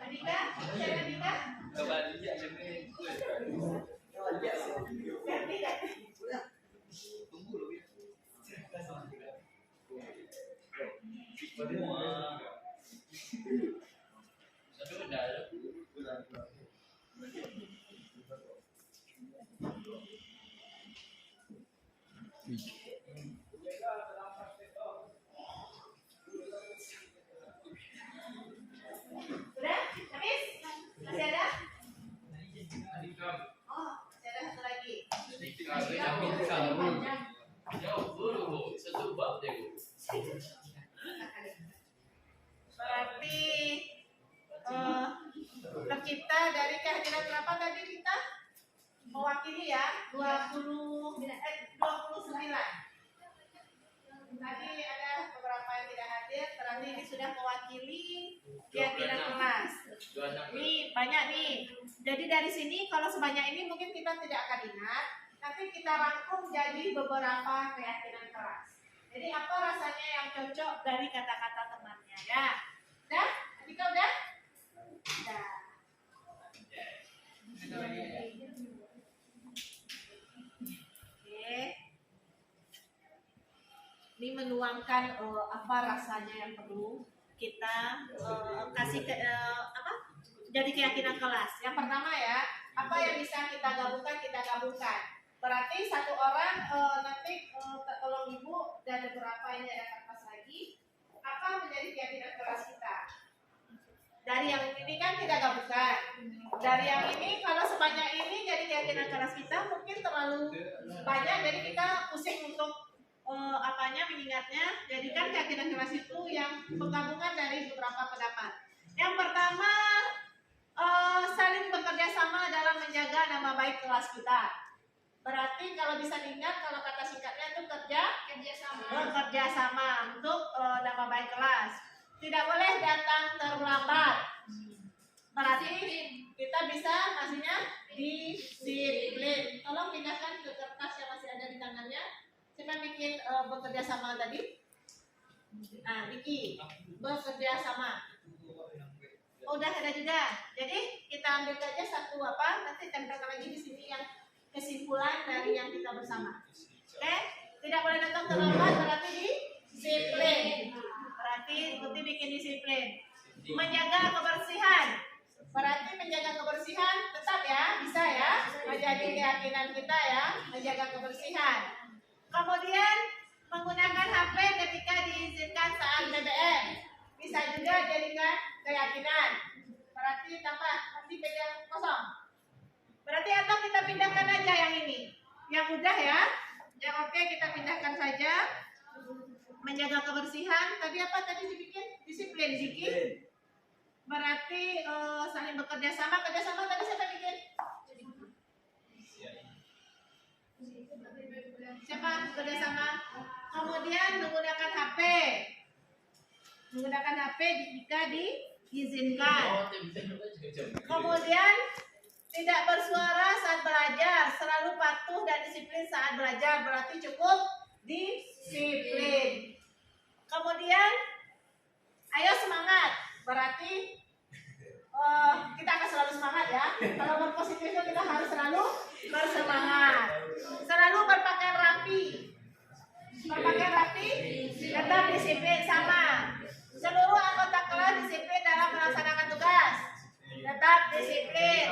Andika? Masih ada Andika? Udah? Habis? Masih ada? Oh, masih ada satu lagi. Berarti tercipta dari kehadiran berapa tadi kita? Mewakili ya, 29. Tadi ada beberapa yang tidak hadir, berarti ini sudah mewakili keyakinan kelas. Ini banyak nih. Jadi dari sini kalau sebanyak ini mungkin kita tidak akan ingat, nanti kita rangkum jadi beberapa keyakinan kelas. Jadi apa rasanya yang cocok dari kata-kata temannya ya? Udah? Andika udah? Udah. Oke. Ini menuangkan apa rasanya yang perlu kita kasih jadi keyakinan kelas. Yang pertama ya, apa yang bisa kita gabungkan. Berarti satu orang nanti tolong ibu dan beberapa ini ada kertas lagi. Apa menjadi keyakinan kelas kita? Dari yang ini kan kita gabungkan. Dari yang ini kalau sebanyak ini jadi keyakinan kelas kita mungkin terlalu banyak, jadi kita pusing untuk mengingatnya. Jadikan keyakinan kelas itu yang penggabungan dari beberapa pendapat. Yang pertama, saling bekerja sama dalam menjaga nama baik kelas kita. Berarti kalau bisa diingat, kalau kata singkatnya itu bekerja sama untuk nama baik kelas. Tidak boleh datang terlambat. Berarti kita bisa masihnya disiplin. Tolong pindahkan ke kertas yang masih ada di tangannya. Siapa bikin bekerja sama tadi? Nah, Vicky, bekerja sama. Udah ada juga. Jadi kita ambil aja satu apa? Nanti tempelkan lagi di sini yang kesimpulan dari yang kita bersama. Oke? Tidak boleh datang terlambat berarti disiplin. Berarti ikuti bikin disiplin. Menjaga kebersihan. Berarti menjaga kebersihan tetap ya, bisa ya. Menjadi keyakinan kita ya, menjaga kebersihan. Kemudian menggunakan HP ketika diizinkan saat BBM. Bisa juga jadikan keyakinan. Berarti tambah, nanti pegang kosong. Berarti atau kita pindahkan aja yang ini. Yang udah ya. Yang oke kita pindahkan saja. Menjaga kebersihan. Tadi apa tadi dibikin? Disiplin, Ziki. Berarti saling bekerja sama. Kerjasama tadi siapa bikin? Siapa kerjasama? Kemudian menggunakan HP. Menggunakan HP jika diizinkan. Kemudian tidak bersuara saat belajar, selalu patuh dan disiplin saat belajar, berarti cukup disiplin. Kemudian ayo semangat, berarti kita akan selalu semangat ya. Kalau berpositif itu kita harus selalu bersemangat. Selalu berpakaian rapi. Berpakaian rapi, tetap disiplin sama. Seluruh anggota kelas disiplin dalam melaksanakan tugas. Tetap disiplin.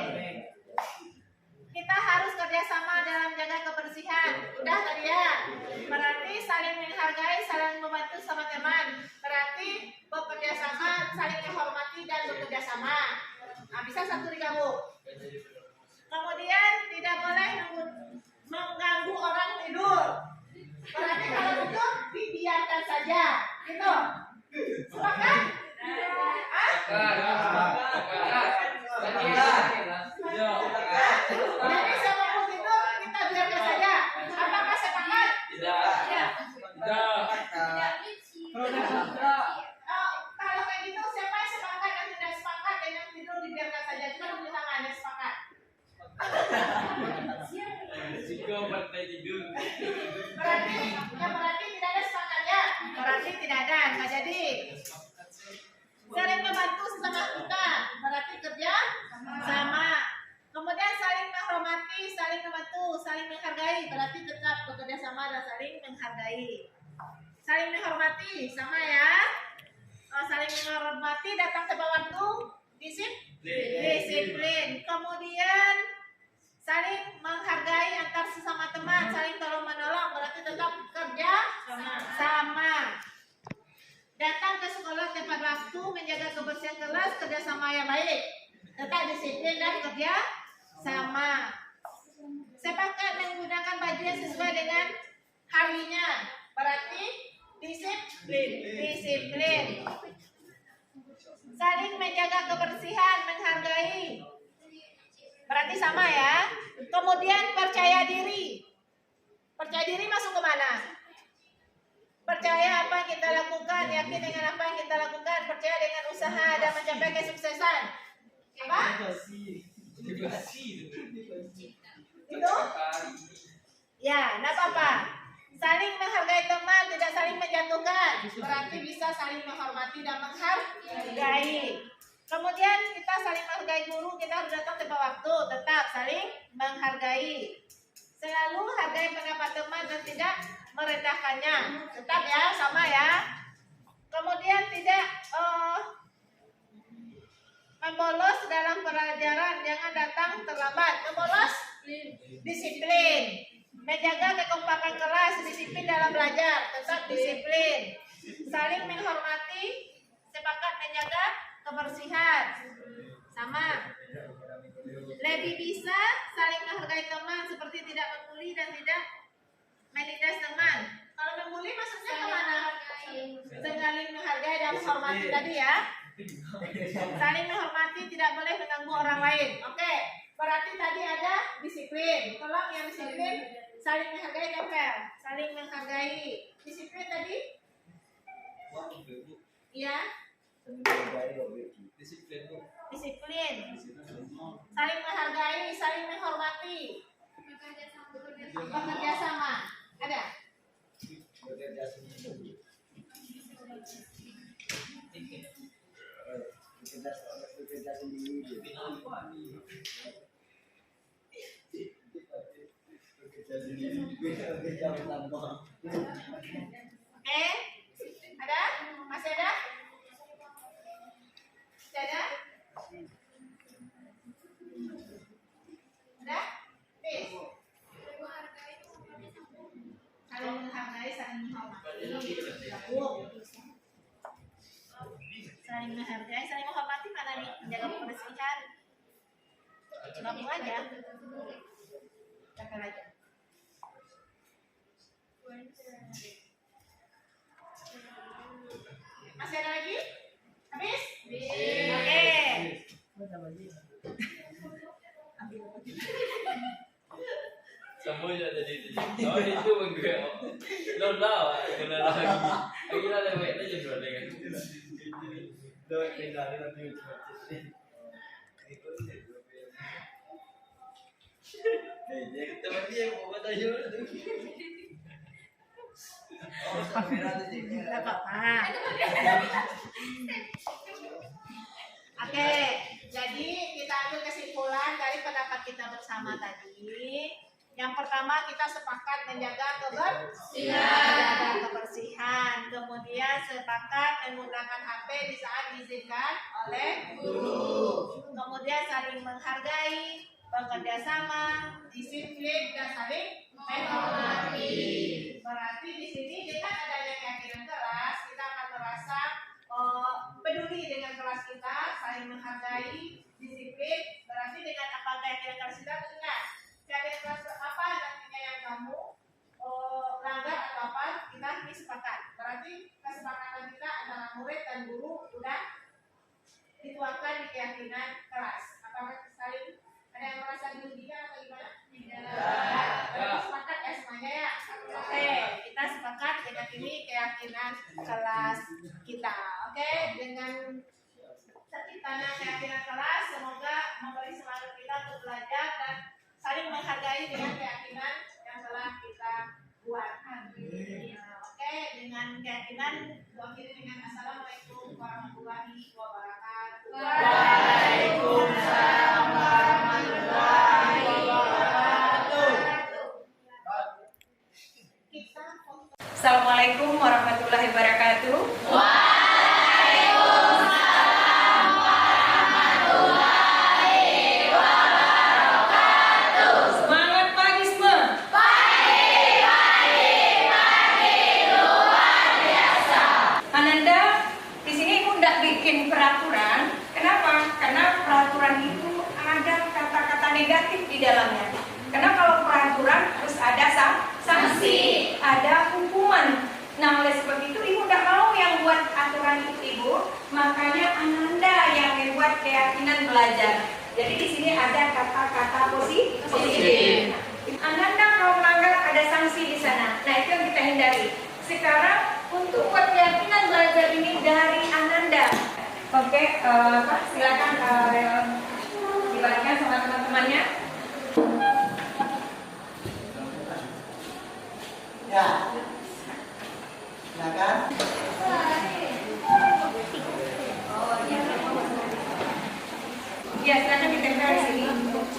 Kita harus kerjasama dalam menjaga kebersihan. Udah tadi ya. Berarti saling menghargai, saling membantu sama teman. Berarti bekerja sama, saling menghormati dan bekerja sama. Nah, bisa satu digabung. Kemudian tidak boleh mengganggu orang tidur. Berarti kalau tidur dibiarkan saja. Gitu. Sepakat? Jadi siapapun itu kita biarkan saja. Apakah sepakat? Tidak. Kalau kayak gitu siapa yang sepakat dan tidak sepakat dengan tidur dibiarkan saja? Cuma beri tangan yang sepakat. Berarti tidak ada sepakatnya. Berarti tidak ada, nggak jadi. Saling membantu sesama kita, berarti kerja sama. Kemudian saling menghormati, saling membantu, saling menghargai, berarti tetap bekerja sama dan saling menghargai. Saling menghormati, sama ya. Saling menghormati, datang tepat waktu, disiplin. Kemudian saling menghargai antar sesama teman, saling tolong menolong, berarti tetap kerja sama. Datang ke sekolah tepat waktu, menjaga kebersihan kelas, kerjasama yang baik, tetap disiplin dan kerja sama. Sepakat menggunakan baju yang sesuai dengan harinya, berarti disiplin. Saling menjaga kebersihan, menghargai, berarti sama ya. Kemudian percaya diri. Percaya diri masuk ke mana? Percaya apa yang kita lakukan, yakin dengan apa yang kita lakukan, percaya dengan usaha dan mencapai kesuksesan. Apa? Itu? Ya, enggak apa-apa. Saling menghargai teman, tidak saling menjatuhkan. Berarti bisa saling menghormati dan menghargai. Kemudian kita saling menghargai guru, kita harus datang tepat waktu, tetap saling menghargai. Selalu hargai pendapat teman dan tidak merendahkannya. Tetap ya, sama ya. Kemudian tidak membolos dalam pelajaran, jangan datang terlambat. Membolos, disiplin. Menjaga kekompakan kelas, disiplin dalam belajar, tetap disiplin. Saling menghormati, sepakat menjaga kebersihan, sama. Lebih bisa saling menghargai teman, seperti tidak membuli dan tidak menindas teman. Kalau membuli maksudnya kemana? Saling menghargai dan menghormati tadi ya. Saling menghormati, tidak boleh mengganggu orang lain. Oke, berarti tadi ada disiplin. Tolong yang disiplin, saling menghargai dan fair. Saling menghargai. Disiplin tadi? Iya. Disiplin. Saling menghargai, saling menghormati. Bekerja sama. Ada? Oke, ada? Masih ada? Masih ada? Ada? Tis? Saling menghargai, saling menghormati. Saling menghargai, saling menghormati mana nih? Menjaga kebersihan. Langsung aja. Cakap aja. Masih ada lagi? Habis? Oke. Semua jadi oh itu enggak lo tahu kena lagi lagi ada baik aja dua dengan lo tinggal lagi teman dia mau kata jujur Tidak apa-apa. Oke, jadi kita ambil kesimpulan dari pendapat kita bersama tadi. Yang pertama kita sepakat menjaga kebersihan. Kemudian sepakat menggunakan HP di saat diizinkan oleh guru. Kemudian saling menghargai, bekerja sama, disiplin dan saling menghormati. Berarti di sini dengan adanya keyakinan kelas, kita akan merasa peduli dengan kelas kita, saling menghargai, disiplin. Berarti dengan apa keyakinan kelas kita, ingat keyakinan kelas apa nantinya yang kamu langgar atau apa, kita ini sepakat. Berarti kesepakatan kita antara murid dan guru sudah dituangkan di keyakinan kelas. Apakah saling ada yang merasa dirugikan atau gimana? Tidak. Sepakat ya semuanya ya. Oke, kita sepakat dengan ini keyakinan kelas kita. Oke, dengan terciptanya keyakinan kelas, semoga memberi semangat kita untuk belajar dan saling menghargai dengan keyakinan yang telah kita buat. Oke, dengan keyakinan akhiri dengan assalamualaikum warahmatullahi wabarakatuh. Waalaikumsalam warahmatullahi wabarakatuh. Assalamualaikum warahmatullahi wabarakatuh. Semangat pagi semua. Ananda, di sini Ibu tidak bikin peraturan. Kenapa? Karena peraturan itu ada kata-kata negatif di dalamnya. Karena kalau peraturan harus ada sanksi, ada hukuman. Nah, oleh sebab itu Ibu tidak mau yang buat aturan itu Ibu. Makanya Ananda yang membuat keyakinan belajar. Jadi di sini ada kata-kata positif. Ananda kalau melanggar ada sanksi di sana. Nah, itu yang kita hindari. Sekarang untuk buat keyakinan belajar ini dari Ananda. Oke, silakan dibagikan sama teman-temannya. Ya, silakan. Ya, silakan ditempel di sini.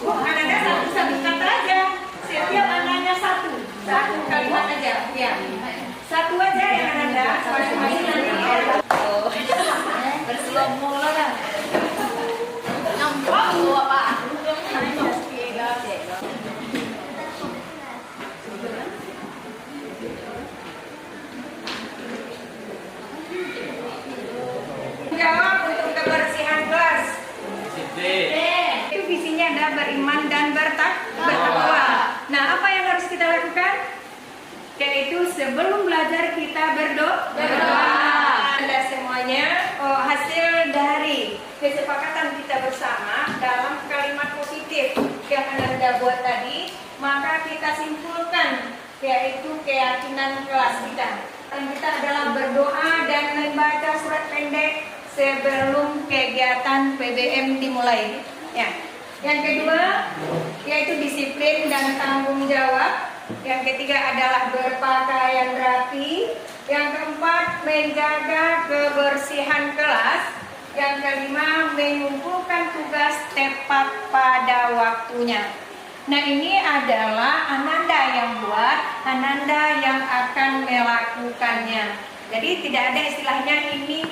Ananda satu kata aja. Setiap ananya satu kalimat aja. Ya, satu aja yang Ananda. Masing-masing nanti. Bersiap mula dah. Nampak apa? Jawab untuk kebersihan kelas. Itu visinya adalah beriman dan bertakwa. Nah, apa yang harus kita lakukan? Yaitu sebelum belajar kita berdoa. Anda semuanya hasil dari kesepakatan kita bersama dalam kalimat positif yang Anda buat tadi, maka kita simpulkan yaitu keyakinan kelas kita. Dan kita adalah berdoa dan membaca surat pendek sebelum kegiatan PBM dimulai. Ya. Yang kedua yaitu disiplin dan tanggung jawab. Yang ketiga adalah berpakaian rapi. Yang keempat menjaga kebersihan kelas. Yang kelima mengumpulkan tugas tepat pada waktunya. Nah, ini adalah Ananda yang buat, Ananda yang akan melakukannya. Jadi tidak ada istilahnya ini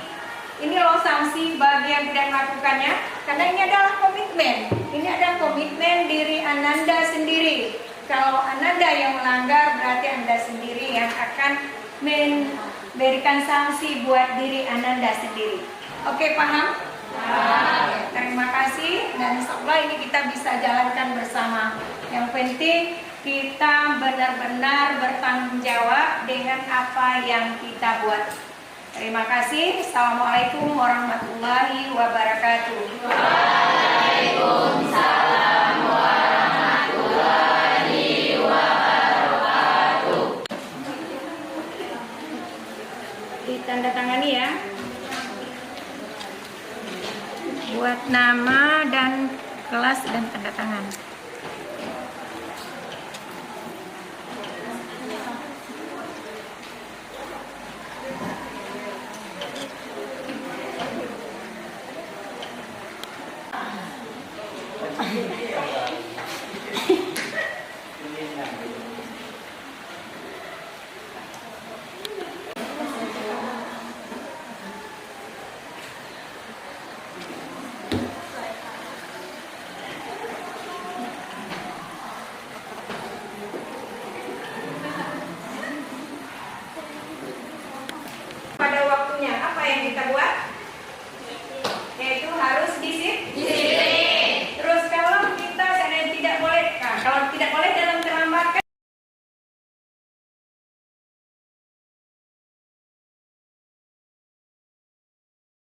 loh sanksi bagi yang tidak melakukannya, karena ini adalah komitmen. Ini adalah komitmen diri Ananda sendiri. Kalau Ananda yang melanggar, berarti Anda sendiri yang akan memberikan sanksi buat diri Ananda sendiri. Oke, paham? Terima kasih, dan insyaallah ini kita bisa jalankan bersama. Yang penting kita benar-benar bertanggung jawab dengan apa yang kita buat. Terima kasih. Assalamualaikum warahmatullahi wabarakatuh. Waalaikumsalam warahmatullahi wabarakatuh. Ditandatangani ya. Buat nama dan kelas dan tanda tangan.